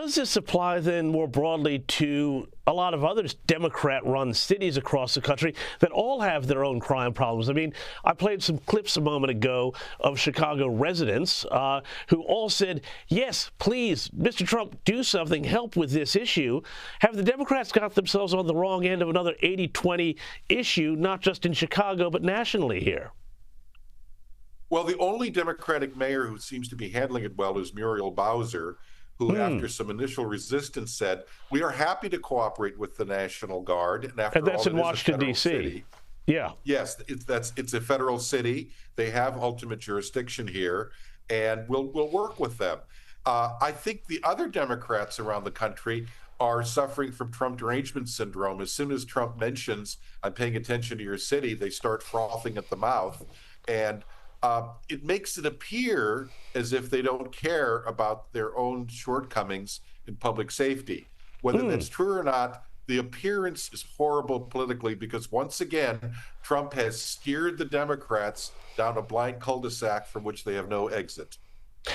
does this apply then more broadly to a lot of other Democrat-run cities across the country that all have their own crime problems? I mean, I played some clips a moment ago of Chicago residents who all said, yes, please, Mr. Trump, do something, help with this issue. Have the Democrats got themselves on the wrong end of another 80-20 issue, not just in Chicago, but nationally here? Well, the only Democratic mayor who seems to be handling it well is Muriel Bowser, who, after some initial resistance, said, we are happy to cooperate with the National Guard. And that's in Washington, D.C. Yeah. Yes, it's a federal city. They have ultimate jurisdiction here, and we'll work with them. I think the other Democrats around the country are suffering from Trump derangement syndrome. As soon as Trump mentions, I'm paying attention to your city, they start frothing at the mouth. And it makes it appear as if they don't care about their own shortcomings in public safety. Whether that's true or not, the appearance is horrible politically because, once again, Trump has steered the Democrats down a blind cul-de-sac from which they have no exit.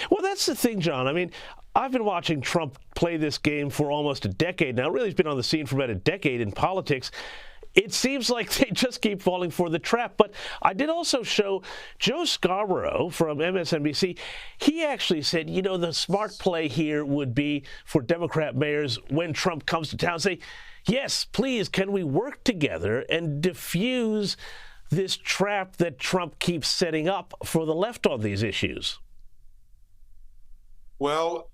Well, that's the thing, John. I mean, I've been watching Trump play this game for almost a decade now. Really, he's been on the scene for about a decade in politics. It seems like they just keep falling for the trap. But I did also show Joe Scarborough from MSNBC. He actually said, you know, the smart play here would be for Democrat mayors when Trump comes to town, say, yes, please, can we work together and diffuse this trap that Trump keeps setting up for the left on these issues? Well,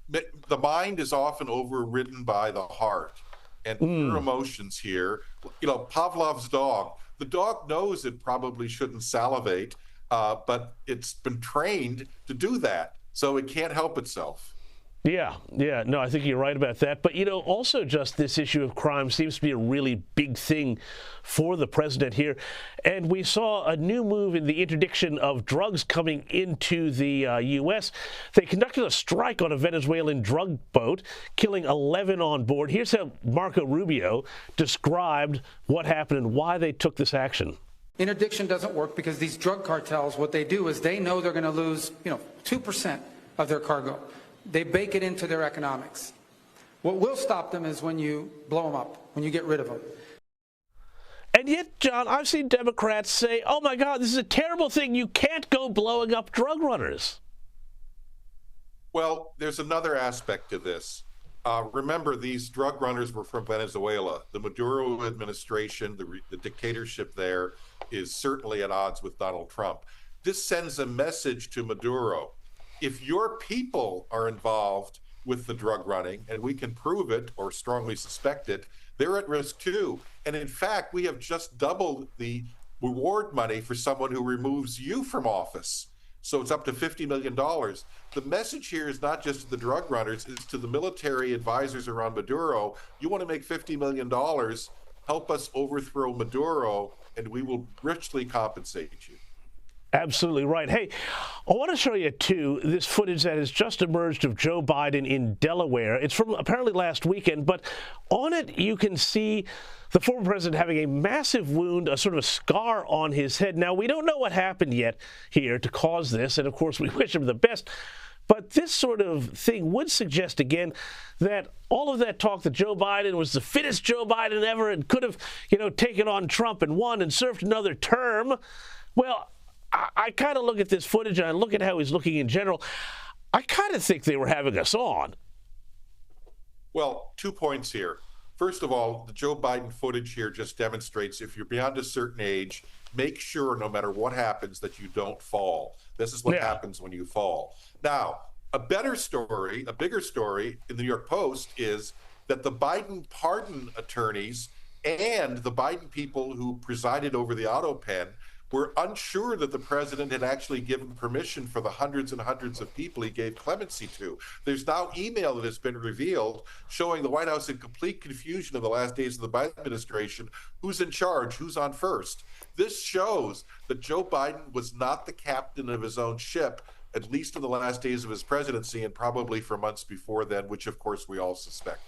the mind is often overridden by the heart. And pure emotions here. You know, Pavlov's dog. The dog knows it probably shouldn't salivate, but it's been trained to do that, so it can't help itself. Yeah, no, I think you're right about that. But, you know, also just this issue of crime seems to be a really big thing for the president here. And we saw a new move in the interdiction of drugs coming into the U.S. They conducted a strike on a Venezuelan drug boat, killing 11 on board. Here's how Marco Rubio described what happened and why they took this action. Interdiction doesn't work because these drug cartels, what they do is they know they're going to lose, 2% of their cargo. They bake it into their economics. What will stop them is when you blow them up, when you get rid of them. And yet, John, I've seen Democrats say, oh, my God, this is a terrible thing. You can't go blowing up drug runners. Well, there's another aspect to this. Remember, these drug runners were from Venezuela. The Maduro administration, the dictatorship there, is certainly at odds with Donald Trump. This sends a message to Maduro. If your people are involved with the drug running, and we can prove it or strongly suspect it, they're at risk too. And in fact, we have just doubled the reward money for someone who removes you from office. So it's up to $50 million. The message here is not just to the drug runners, it's to the military advisors around Maduro. You want to make $50 million, help us overthrow Maduro, and we will richly compensate you. Absolutely right. Hey, I want to show you, too, this footage that has just emerged of Joe Biden in Delaware. It's from apparently last weekend, but on it you can see the former president having a massive wound, a sort of a scar on his head. Now, we don't know what happened yet here to cause this, and of course we wish him the best. But this sort of thing would suggest, again, that all of that talk that Joe Biden was the fittest Joe Biden ever and could have, taken on Trump and won and served another term, well, I kind of look at this footage and I look at how he's looking in general. I kind of think they were having us on. Well, 2 points here. First of all, the Joe Biden footage here just demonstrates if you're beyond a certain age, make sure no matter what happens that you don't fall. This is what happens when you fall. Now, a bigger story in the New York Post is that the Biden pardon attorneys and the Biden people who presided over the auto pen were unsure that the president had actually given permission for the hundreds and hundreds of people he gave clemency to. There's now email that has been revealed showing the White House in complete confusion in the last days of the Biden administration. Who's in charge? Who's on first? This shows that Joe Biden was not the captain of his own ship, at least in the last days of his presidency and probably for months before then, which of course we all suspect.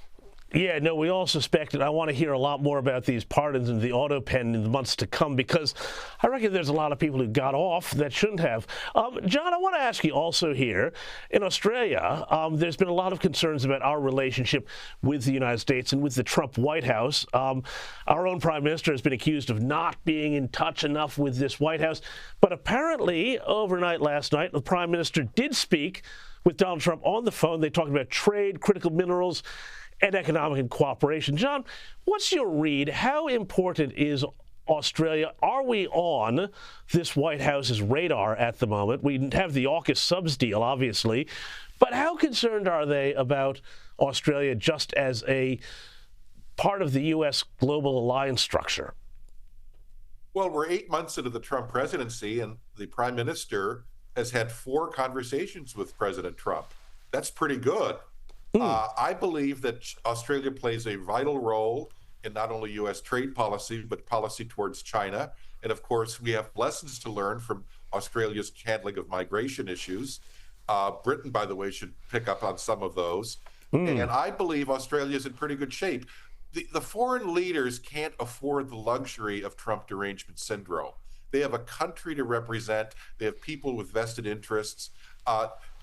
Yeah, no, we all suspect it. I want to hear a lot more about these pardons and the auto pen in the months to come, because I reckon there's a lot of people who got off that shouldn't have. John, I want to ask you also here, in Australia, there's been a lot of concerns about our relationship with the United States and with the Trump White House. Our own Prime Minister has been accused of not being in touch enough with this White House, but apparently overnight last night, the Prime Minister did speak with Donald Trump on the phone. They talked about trade, critical minerals, and economic cooperation. John, what's your read? How important is Australia? Are we on this White House's radar at the moment? We have the AUKUS subs deal, obviously, but how concerned are they about Australia just as a part of the U.S. global alliance structure? Well, we're 8 months into the Trump presidency, and the Prime Minister has had 4 conversations with President Trump. That's pretty good. I believe that Australia plays a vital role in not only U.S. trade policy, but policy towards China. And of course, we have lessons to learn from Australia's handling of migration issues. Britain, by the way, should pick up on some of those. And I believe Australia is in pretty good shape. The foreign leaders can't afford the luxury of Trump derangement syndrome. They have a country to represent. They have people with vested interests.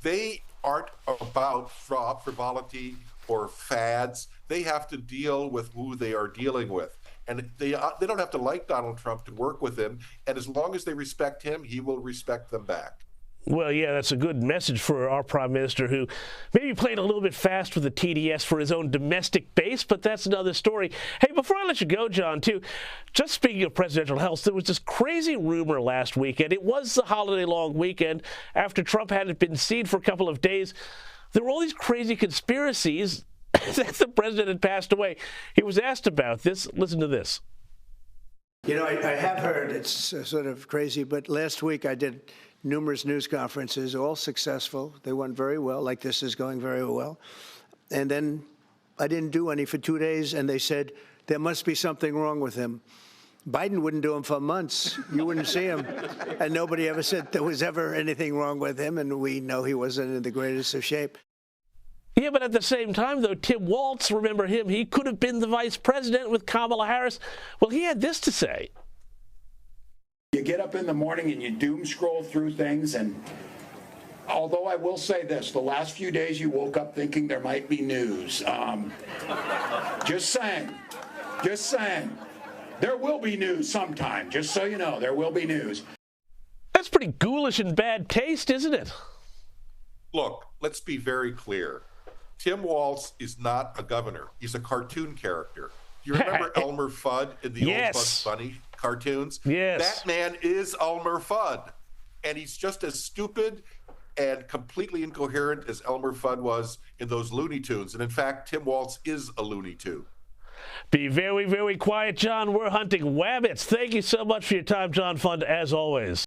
They aren't about frivolity or fads. They have to deal with who they are dealing with. And they don't have to like Donald Trump to work with him. And as long as they respect him, he will respect them back. Well, yeah, that's a good message for our Prime Minister, who maybe played a little bit fast with the TDS for his own domestic base, but that's another story. Hey, before I let you go, John, too, just speaking of presidential health, there was this crazy rumor last weekend. It was the holiday-long weekend. After Trump hadn't been seen for a couple of days, there were all these crazy conspiracies that the president had passed away. He was asked about this. Listen to this. You know, I have heard, it's sort of crazy, but last week I did numerous news conferences, all successful. They went very well, like this is going very well. And then I didn't do any for 2 days, and they said, there must be something wrong with him. Biden wouldn't do them for months. You wouldn't see him. And nobody ever said there was ever anything wrong with him, and we know he wasn't in the greatest of shape. Yeah, but at the same time, though, Tim Walz, remember him, he could have been the vice president with Kamala Harris. Well, he had this to say. You get up in the morning and you doom scroll through things, and although I will say this, the last few days you woke up thinking there might be news. Just saying. There will be news sometime, just so you know, there will be news. That's pretty ghoulish and bad taste, isn't it? Look, let's be very clear. Tim Walz is not a governor. He's a cartoon character. You remember Elmer Fudd in the old Bugs Bunny cartoons? Yes. That man is Elmer Fudd. And he's just as stupid and completely incoherent as Elmer Fudd was in those Looney Tunes. And in fact, Tim Walz is a Looney Tune. Be very, very quiet, John. We're hunting wabbits. Thank you so much for your time, John Fund, as always.